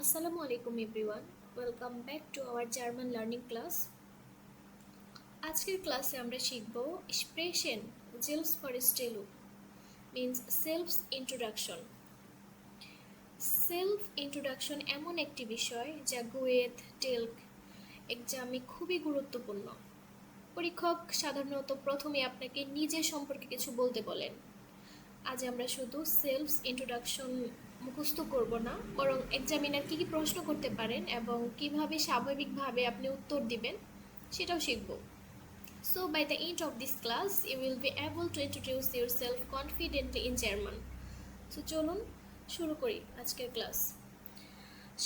Assalamu alaikum everyone. Welcome back to our German learning class. আজকের ক্লাসে আমরা শিখব Sprechen Selbstvorstellung means self introduction. Self introduction এমন একটি বিষয় যা গোয়েথ টেলক এক্সামে খুবই গুরুত্বপূর্ণ। পরীক্ষক সাধারণত প্রথমে আপনাকে নিজের সম্পর্কে কিছু বলতে বলেন। আজ আমরা শুধু সেলফ ইন্ট্রোডাকশন মুখস্থ করব না, বরং এক্সামিনার কী কী প্রশ্ন করতে পারেন এবং কিভাবে স্বাভাবিকভাবে আপনি উত্তর দিবেন সেটাও শিখব। So by the end of this class you will be able to introduce yourself confidently in German. So চলুন শুরু করি আজকের ক্লাস।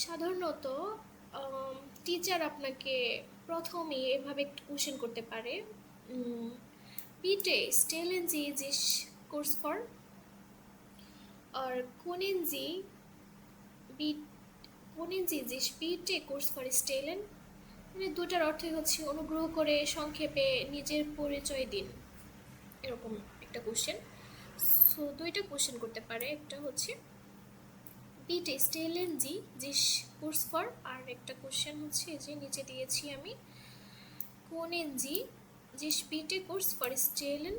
সাধারণত টিচার আপনাকে প্রথমে এভাবে একটা কোশ্চেন করতে পারে, বিটে স্টেলেন জি জিস কোর্স ফর আর কোনেন জি জিস বিটে কোর্স ফর স্টেলেন, মানে দুটার অর্থই হচ্ছে অনুগ্রহ করে সংক্ষেপে নিজের পরিচয় দিন, এরকম একটা কোশ্চেন। সো দুইটা কোশ্চেন করতে পারে, একটা হচ্ছে বিটে স্টেলেন জি জিস কোর্স ফর, আর একটা কোশ্চেন হচ্ছে যে নিচে দিয়েছি আমি, কোনেন জি জিস বিটে কোর্স ফর স্টেলেন।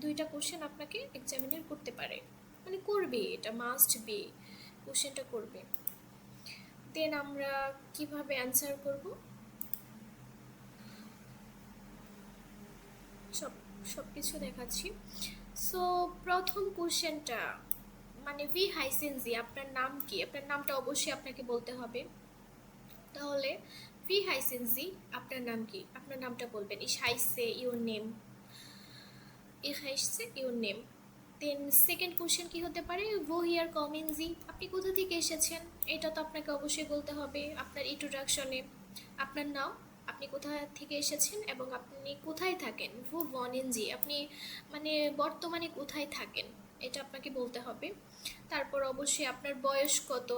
দুইটা কোশ্চেন আপনাকে এক্সামিনার করতে পারে, মানে করবে, এটা মাস্ট বি, কোশ্চেনটা করবে। দেন আমরা কিভাবে অ্যান্সার করব সব কিছু দেখাচ্ছি। সো প্রথম কোশ্চেনটা মানে ভি হাইসেন জি, আপনার নাম কি? আপনার নামটা অবশ্যই আপনাকে বলতে হবে। তাহলে ভি হাইসেন জি, আপনার নাম কি? আপনার নামটা বলবেন। ইস হাইসে ইউর নেম, ইস হাইসে your name. Then second question কি হতে পারে, ভো হিয়ার কমেন জি, আপনি কোথা থেকে এসেছেন? এটা তো আপনাকে অবশ্যই বলতে হবে আপনার ইন্ট্রোডাকশনে। আপনার নাম, আপনি কোথা থেকে এসেছেন এবং আপনি কোথায় থাকেন। ভো ওয়ানেন জি, আপনি মানে বর্তমানে কোথায় থাকেন, এটা আপনাকে বলতে হবে। তারপর অবশ্যই আপনার বয়স কত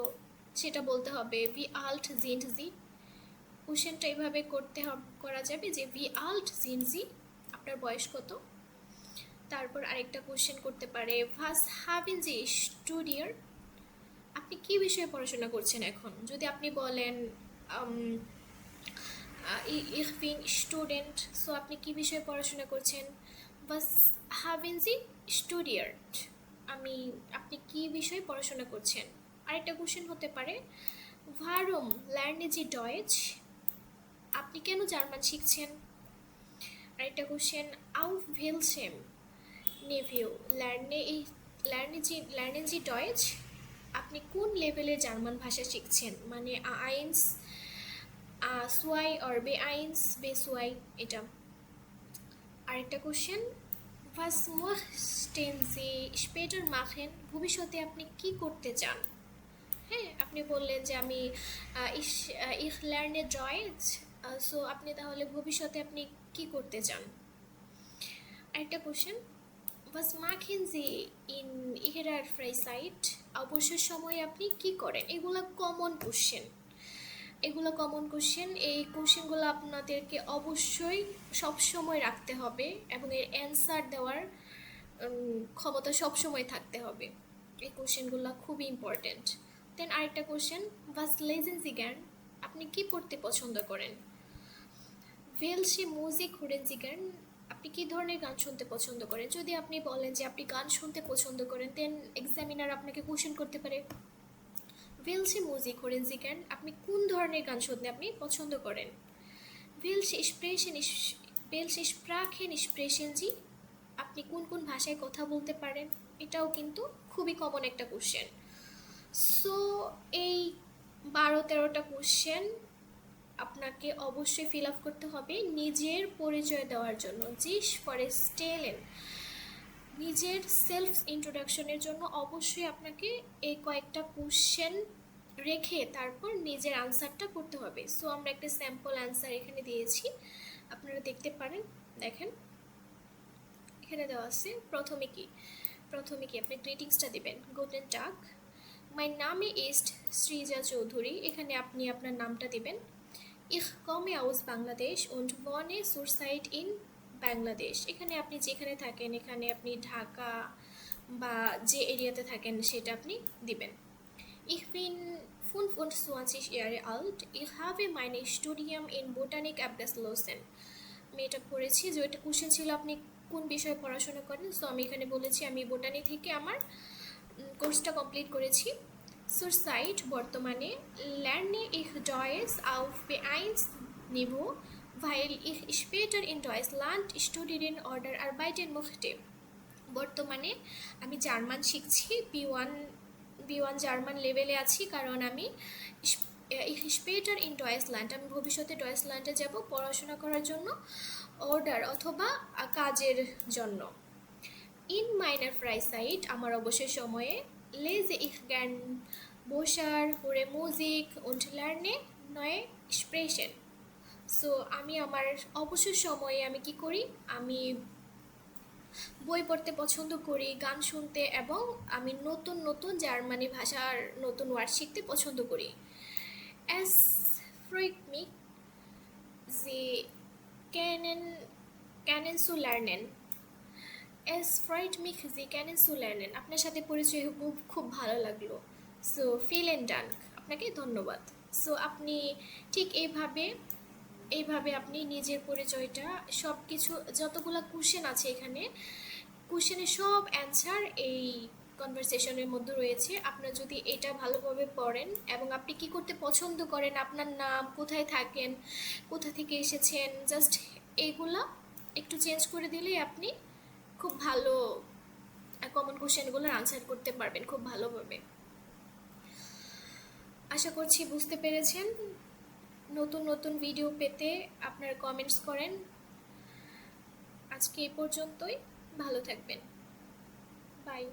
সেটা বলতে হবে। ভি আল্ট জিন্ট জি, কোশ্চেনটা এইভাবে করা যাবে যে ভি আল্ট জিন্ট জি, আপনার বয়স কত। তারপর আরেকটা কোশ্চেন করতে পারে, ভাস হাবেন জি স্টুডিয়ার, আপনি কি বিষয়ে পড়াশোনা করছেন এখন? যদি আপনি বলেন ich bin স্টুডেন্ট, সো আপনি কি বিষয়ে পড়াশোনা করছেন? ভাস হাবেন জি স্টুডিয়ার্ট, আপনি কি বিষয়ে পড়াশোনা করছেন। আরেকটা কোশ্চেন হতে পারে, ভারুম লার্নে জি ডয়েচ, আপনি কেন জার্মান শিখছেন। আরেকটা কোশ্চেন, আউফ ভেলসেম নেভিউ লার্নে জি ডয়েচ, আপনি কোন লেভেলের জার্মান ভাষা শিখছেন, মানে আইন্স সোয়াই আর বে আইন্স বে সোয়াই, এটা। আরেকটা question, was möchten Sie später machen, ভবিষ্যতে আপনি কি করতে চান। হ্যাঁ, আপনি বললেন যে আমি ich lerne Deutsch, সো আপনি তাহলে ভবিষ্যতে আপনি কি করতে চান। আরেকটা question, was machen Sie in Ihrer Freizeit, অবসর সময়ে আপনি কি করেন। এগুলো কমন কোশ্চেন। এই কোশ্চেনগুলো আপনাদেরকে অবশ্যই সবসময় রাখতে হবে এবং এর অ্যান্সার দেওয়ার ক্ষমতা সবসময় থাকতে হবে। এই কোশ্চেনগুলো খুবই ইম্পর্টেন্ট। দেন আরেকটা কোশ্চেন, ভাস লেজেন সি গ্যান, আপনি কি পড়তে পছন্দ করেন। ভেলসি মিউজিক হুডেন সি গ্যান, আপনি কী ধরনের গান শুনতে পছন্দ করেন। যদি আপনি বলেন যে আপনি গান শুনতে পছন্দ করেন, দেন এক্সামিনার আপনাকে কোশ্চেন করতে পারে, ভেলসি মিউজিক হুডেন সি গ্যান, আপনি কোন ধরনের গান শুনতে আপনি পছন্দ করেন। ভেলসি স্প্রাখেন স্প্রেশন জি, আপনি কোন কোন ভাষায় কথা বলতে পারেন। এটাও কিন্তু খুবই কমন একটা কোশ্চেন। সো এই 12-13টা কোশ্চেন আপনাকে অবশ্যই ফিল আপ করতে হবে নিজের পরিচয় দেওয়ার জন্য। জিস ফরে স্টেলেন, নিজের সেলফ ইন্ট্রোডাকশনের জন্য অবশ্যই আপনাকে এই কয়েকটা কোশ্চেন রেখে তারপর নিজের আনসারটা করতে হবে। সো আমরা একটা স্যাম্পল আনসার এখানে দিয়েছি, আপনারা দেখতে পারেন। দেখেন এখানে দেওয়া আছে, প্রথমে কি আপনি গ্রিটিংসটা দিবেন, গুটেন টাগ, মাই নামে ইস্ট শ্রীজা চৌধুরী, এখানে আপনি আপনার নামটা দিবেন। Ich komme aus Bangladesh und wohne zurzeit in Bangladesh, এখানে আপনি যেখানে থাকেন, এখানে আপনি ঢাকা বা যে এরিয়াতে থাকেন সেটা আপনি দিবেন। Ich bin 25 Jahre alt. Ich habe mein Studium in Botanik abgeschlossen. আমি এটা পড়েছি যে এটা কোশ্চেন ছিল আপনি কোন বিষয়ে পড়াশোনা করেন, সো আমি এখানে বলেছি আমি বোটানি থেকে আমার কোর্সটা কমপ্লিট করেছি। Zurzeit বর্তমানে lerne ich Deutsch auf B1 Niveau, weil ich später in Deutschland studieren oder arbeiten möchte. বর্তমানে আমি জার্মান শিখছি, বি ওয়ান জার্মান লেভেলে আছি, কারণ আমি স্পেটার ইন ডয়েসল্যান্ড, আমি ভবিষ্যতে ডয়েসল্যান্ডে যাব পড়াশোনা করার জন্য, অর্ডার অথবা কাজের জন্য। ইন মাইনার ফ্রাইসাইট আমার অবসর সময়ে, লেজে ইখ গ্যান বসার হরে মিউজিক und lerne neue Sprachen. So আমি আমার অবসর সময়ে আমি কি করি, আমি বই পড়তে পছন্দ করি, গান শুনতে, এবং আমি নতুন নতুন জার্মানি ভাষার নতুন ওয়ার্ড শিখতে পছন্দ করি। Es freut mich, Sie kennenzulernen. Es freut mich, Sie kennenzulernen. আপনার সাথে পরিচয় খুব ভালো লাগলো। সো vielen Dank, আপনাকে ধন্যবাদ। সো আপনি ঠিক এইভাবে আপনি নিজের পরিচয়টা সব কিছু, যতগুলো কোশ্চেন আছে এখানে, কোশ্চেনের সব অ্যান্সার এই কনভারসেশনের মধ্যে রয়েছে। আপনার যদি এটা ভালোভাবে পড়েন এবং আপনি কি করতে পছন্দ করেন, আপনার নাম, কোথায় থাকেন, কোথা থেকে এসেছেন, জাস্ট এইগুলা একটু চেঞ্জ করে দিলেই আপনি খুব ভালো কমন কোশ্চেনগুলোর আনসার করতে পারবেন খুব ভালোভাবে। আশা করছি বুঝতে পেরেছেন। নতুন নতুন ভিডিও পেতে আপনারা কমেন্টস করেন। আজকে এই পর্যন্তই, ভালো থাকবেন, বাই।